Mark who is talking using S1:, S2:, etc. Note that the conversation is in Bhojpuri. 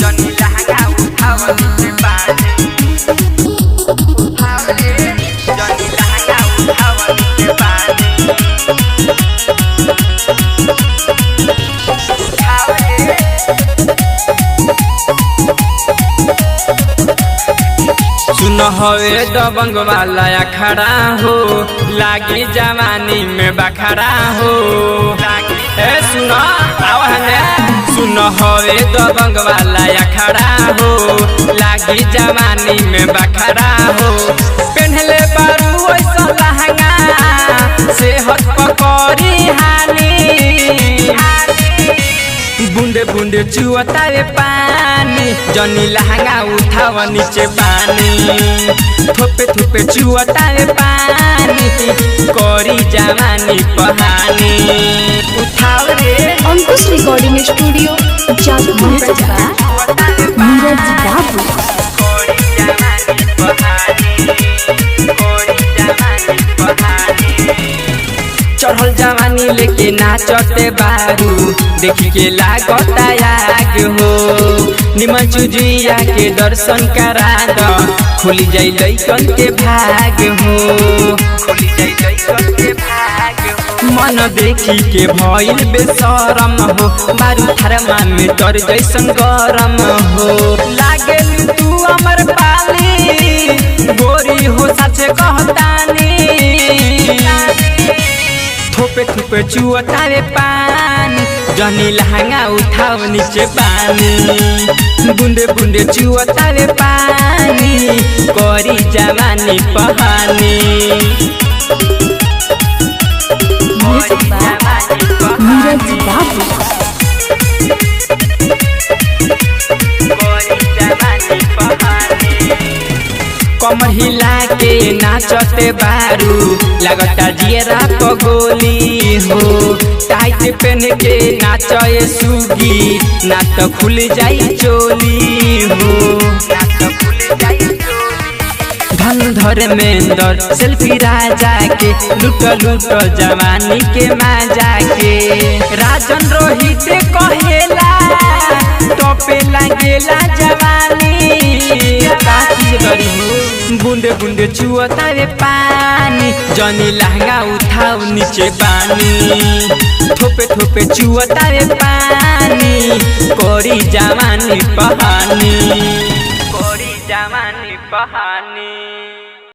S1: जनी लहंगा उठाव नीचे बानी उठाव रे जनी लहंगा उठाव नीचे बानी उठाव रे सुन हवे दबंग वाला अखड़ा हो लागी जवानी में बखड़ा हो ए सुनो आवहने सुन हवे दबंग वाला अखड़ा हो लागी जवानी में बखड़ा हो पहनले बारू ऐसा लहंगा सेहत पकड़ी हानि बूंदे बूंदे चुअता रे पानी जनी लहंगा उठाव नीचे पानी थोपे थोपे चुअता रे पानी करी जवानी पहानी उठाव रे
S2: अंकुश रिकॉर्डिंग स्टूडियो जादूपुर बाजार नीरज बाबू
S1: करी जवानी पहानी करी जवानी पहानी चढ़ल जवानी लेके नाचते बारू देखी के लागता आग हो निमन चुजिया के दर्शन करा द खुली जाई लइकन के भाग हो खुली जाई लइकन के भाग हो मन देखी के भइल बेशरम हो बारू थरमा में तर जैसन गरम हो लागे तू अमर पाली गोरी हो सच कहतानी थोपे थोपे चुअता रे पानी जनी लहंगा उठाव नीचे पानी बूंदे बूंदे चुअता रे पानी करी जवानी पहानी
S2: नीरज बाबू
S1: करी जवानी पहानी कमर हिला के नाचते बारू लगता जियरा पगोली हो टाइट पहन के नाचे सुगी ना तो खुल जाई चोली हो ना तो खुल जाई धन धर्मेंद्र सेल्फी राजा के लूट लूट जवानी के मजा के राजन रोहित कहेला टोपे लगेला जवानी बूंदे बूंदे चुअता रे पानी जनी लहंगा उठाव नीचे पानी थोपे थोपे चुअता रे पानी करी जवानी पहानी करी जवानी पहानी।